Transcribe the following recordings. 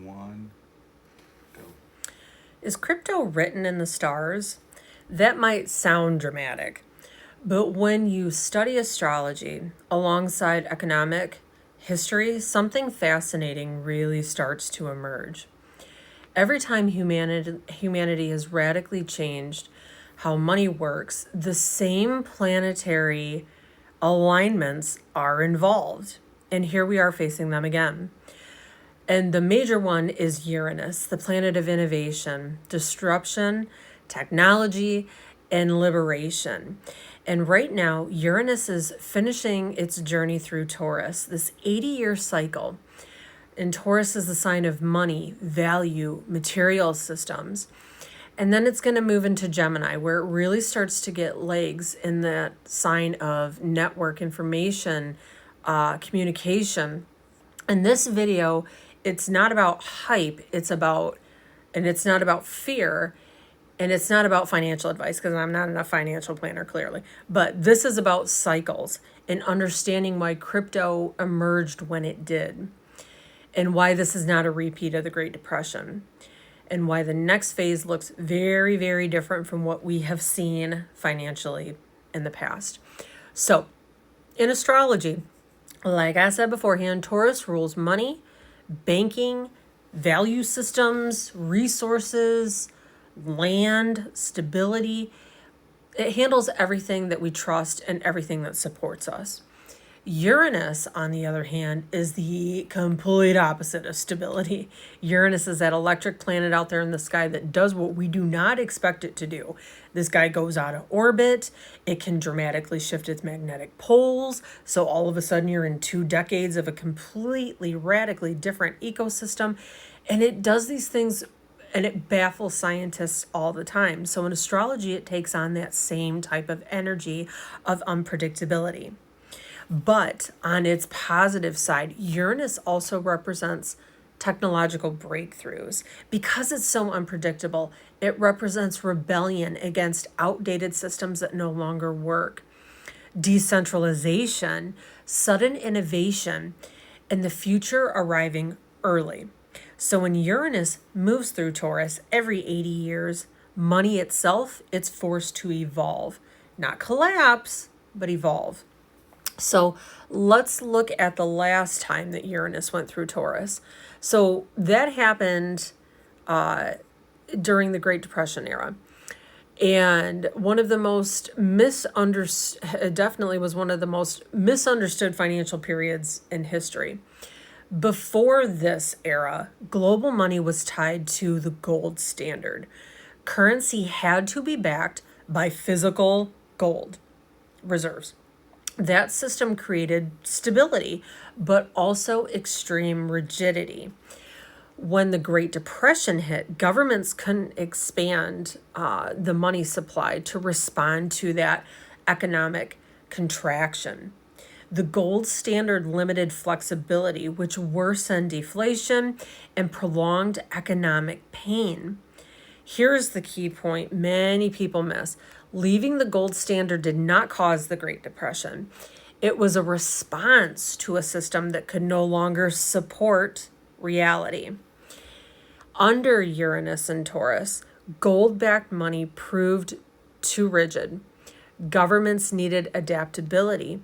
one, go. Is crypto written in the stars? That might sound dramatic, but when you study astrology alongside economic history, something fascinating really starts to emerge. Every time humanity has radically changed how money works, the same planetary alignments are involved. And here we are facing them again. And the major one is Uranus, the planet of innovation, disruption, technology, and liberation. And right now, Uranus is finishing its journey through Taurus, this 80-year cycle. And Taurus is the sign of money, value, material systems. And then it's going to move into Gemini, where it really starts to get legs in that sign of network information, communication. In this video, it's not about hype, it's not about fear, and it's not about financial advice, because I'm not enough financial planner, clearly. But this is about cycles and understanding why crypto emerged when it did, and why this is not a repeat of the Great Depression, and why the next phase looks very, very different from what we have seen financially in the past. So, in astrology, like I said beforehand, Taurus rules money, banking, value systems, resources, land, stability. It handles everything that we trust and everything that supports us. Uranus, on the other hand, is the complete opposite of stability. Uranus is that electric planet out there in the sky that does what we do not expect it to do. This guy goes out of orbit. It can dramatically shift its magnetic poles. So all of a sudden you're in 2 decades of a completely radically different ecosystem. And it does these things and it baffles scientists all the time. So in astrology, it takes on that same type of energy of unpredictability. But on its positive side, Uranus also represents technological breakthroughs. Because it's so unpredictable, it represents rebellion against outdated systems that no longer work. Decentralization, sudden innovation, and the future arriving early. So when Uranus moves through Taurus every 80 years, money itself, it's forced to evolve. Not collapse, but evolve. So let's look at the last time that Uranus went through Taurus. So that happened during the Great Depression era. And one of the most definitely was one of the most misunderstood financial periods in history. Before this era, global money was tied to the gold standard. Currency had to be backed by physical gold reserves. That system created stability, but also extreme rigidity. When the Great Depression hit, governments couldn't expand the money supply to respond to that economic contraction. The gold standard limited flexibility, which worsened deflation and prolonged economic pain. Here's the key point many people miss. Leaving the gold standard did not cause the Great Depression. It was a response to a system that could no longer support reality. Under Uranus and Taurus, gold-backed money proved too rigid. Governments needed adaptability.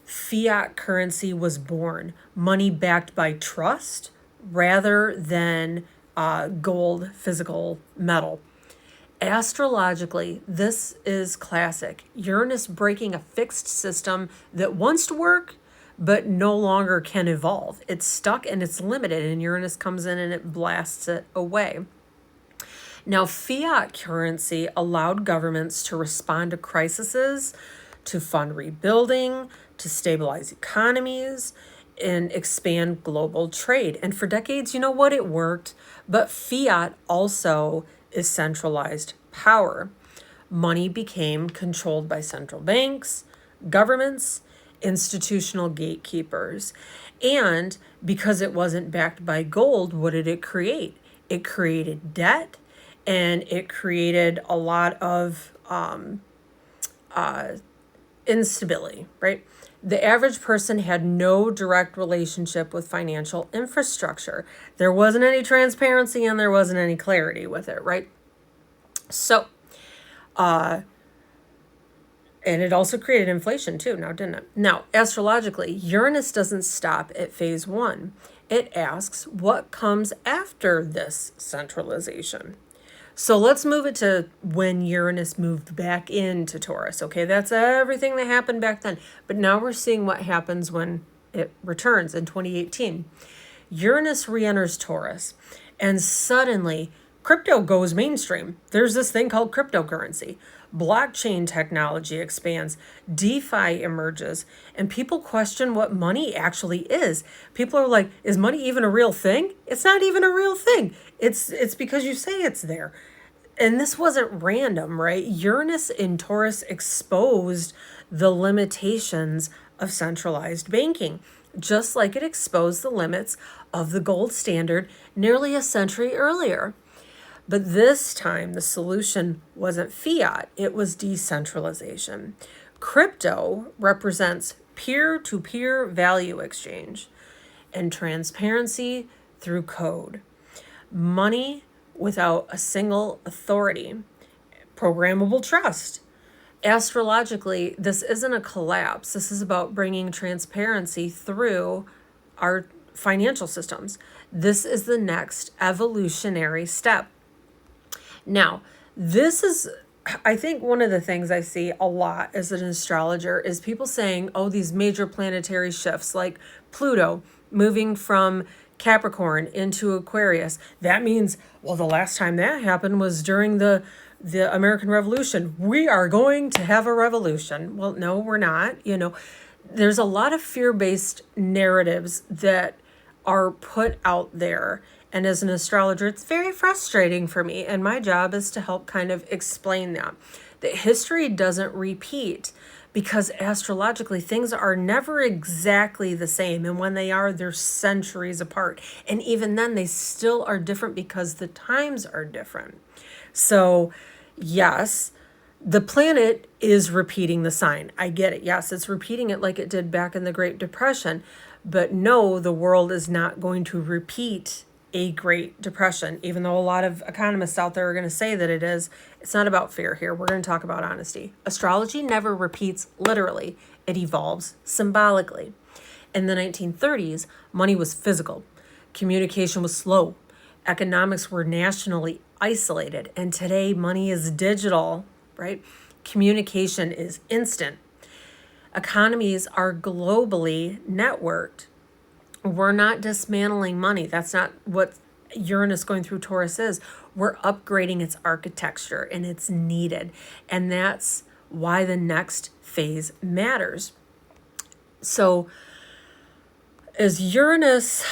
Fiat currency was born, money backed by trust rather than gold, physical metal. Astrologically, this is classic. Uranus breaking a fixed system that wants to work, but no longer can evolve. It's stuck and it's limited, and Uranus comes in and it blasts it away. Now, fiat currency allowed governments to respond to crises, to fund rebuilding, to stabilize economies, and expand global trade. And for decades, you know what? It worked. But fiat also is centralized power. Money became controlled by central banks, governments, institutional gatekeepers. And because it wasn't backed by gold, what did it create? It created debt, and it created a lot of instability, right? The average person had no direct relationship with financial infrastructure. There wasn't any transparency and there wasn't any clarity with it, right? So, and it also created inflation too, now didn't it? Now, astrologically, Uranus doesn't stop at phase one. It asks what comes after this centralization. So let's move it to when Uranus moved back into Taurus. Okay, that's everything that happened back then. But now we're seeing what happens when it returns in 2018. Uranus re-enters Taurus, and suddenly crypto goes mainstream. There's this thing called cryptocurrency. Blockchain technology expands, DeFi emerges, and people question what money actually is. People are like, is money even a real thing? It's not even a real thing. It's because you say it's there. And this wasn't random, right? Uranus in Taurus exposed the limitations of centralized banking, just like it exposed the limits of the gold standard nearly a century earlier. But this time, the solution wasn't fiat, it was decentralization. Crypto represents peer-to-peer value exchange and transparency through code. Money without a single authority. Programmable trust. Astrologically, this isn't a collapse. This is about bringing transparency through our financial systems. This is the next evolutionary step. Now, this is, I think, one of the things I see a lot as an astrologer is people saying, oh, these major planetary shifts like Pluto moving from Capricorn into Aquarius. That means, well, the last time that happened was during the American Revolution. We are going to have a revolution. Well, no, we're not. There's a lot of fear-based narratives that are put out there. And as an astrologer, it's very frustrating for me. And my job is to help kind of explain that history doesn't repeat, because astrologically things are never exactly the same. And when they are, they're centuries apart. And even then they still are different because the times are different. So yes, the planet is repeating the sign. I get it. Yes, it's repeating it like it did back in the Great Depression. But no, the world is not going to repeat a Great Depression, even though a lot of economists out there are going to say that it is. It's not about fear here. We're going to talk about honesty. Astrology never repeats literally. It evolves symbolically. In the 1930s, money was physical. Communication was slow. Economics were nationally isolated. And today, money is digital, right? Communication is instant. Economies are globally networked. We're not dismantling money. That's not what Uranus going through Taurus is. We're upgrading its architecture, and it's needed. And that's why the next phase matters. So as Uranus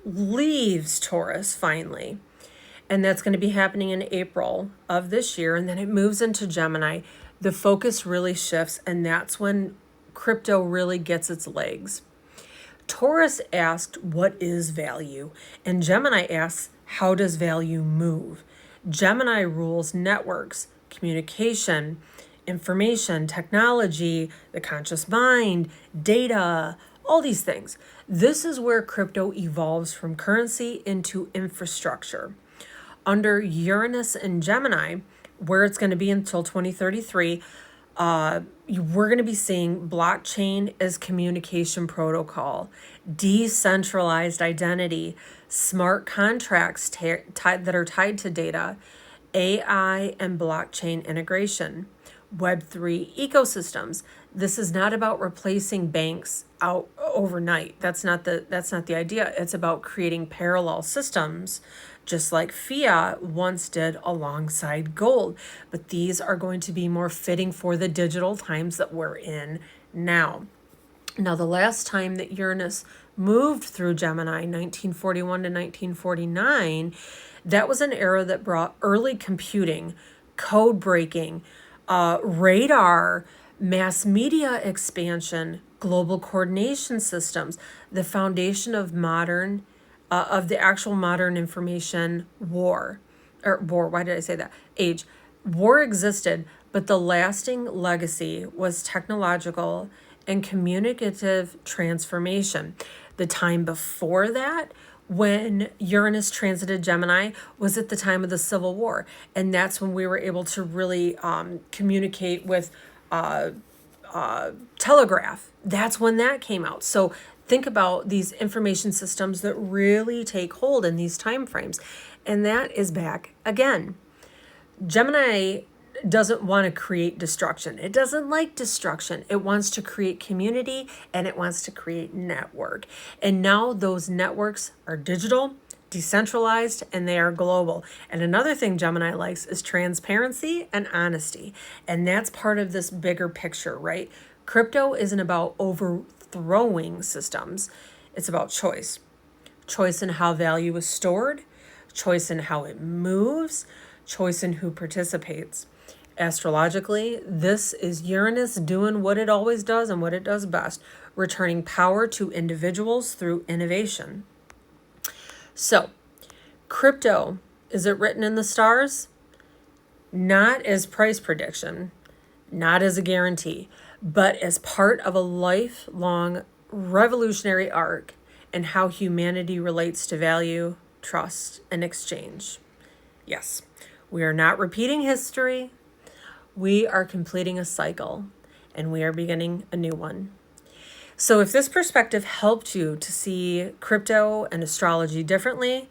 leaves Taurus finally, and that's going to be happening in April of this year, and then it moves into Gemini, the focus really shifts, and that's when crypto really gets its legs. Taurus asked, what is value? And Gemini asks, how does value move? Gemini rules networks, communication, information, technology, the conscious mind, data, all these things. This is where crypto evolves from currency into infrastructure. Under Uranus and Gemini, where it's going to be until 2033, we're going to be seeing blockchain as communication protocol, decentralized identity, smart contracts that are tied to data, AI and blockchain integration, Web3 ecosystems. This is not about replacing banks out overnight. That's not the idea. It's about creating parallel systems, just like fiat once did alongside gold. But these are going to be more fitting for the digital times that we're in now. Now, the last time that Uranus moved through Gemini, 1941 to 1949, that was an era that brought early computing, code breaking, radar, mass media expansion, global coordination systems, the foundation of the actual modern information why did I say that? Age. War existed, but the lasting legacy was technological and communicative transformation. The time before that, when Uranus transited Gemini, was at the time of the Civil War. And that's when we were able to really communicate with telegraph. That's when that came out. So think about these information systems that really take hold in these time frames. And that is back again. Gemini doesn't want to create destruction. It doesn't like destruction. It wants to create community and it wants to create network. And now those networks are digital, decentralized, and they are global. And another thing Gemini likes is transparency and honesty. And that's part of this bigger picture, right? Crypto isn't about overthrowing systems. It's about choice. Choice in how value is stored, choice in how it moves, choice in who participates. Astrologically, this is Uranus doing what it always does and what it does best, returning power to individuals through innovation. So, crypto, is it written in the stars? Not as price prediction, not as a guarantee, but as part of a lifelong revolutionary arc and how humanity relates to value, trust, and exchange. Yes, we are not repeating history. We are completing a cycle, and we are beginning a new one. So if this perspective helped you to see crypto and astrology differently,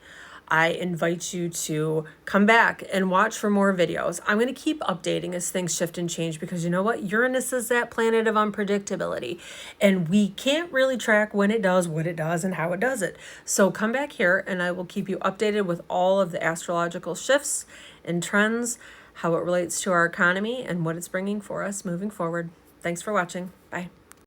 I invite you to come back and watch for more videos. I'm going to keep updating as things shift and change because you know what? Uranus is that planet of unpredictability, and we can't really track when it does, what it does, and how it does it. So come back here and I will keep you updated with all of the astrological shifts and trends, how it relates to our economy, and what it's bringing for us moving forward. Thanks for watching. Bye.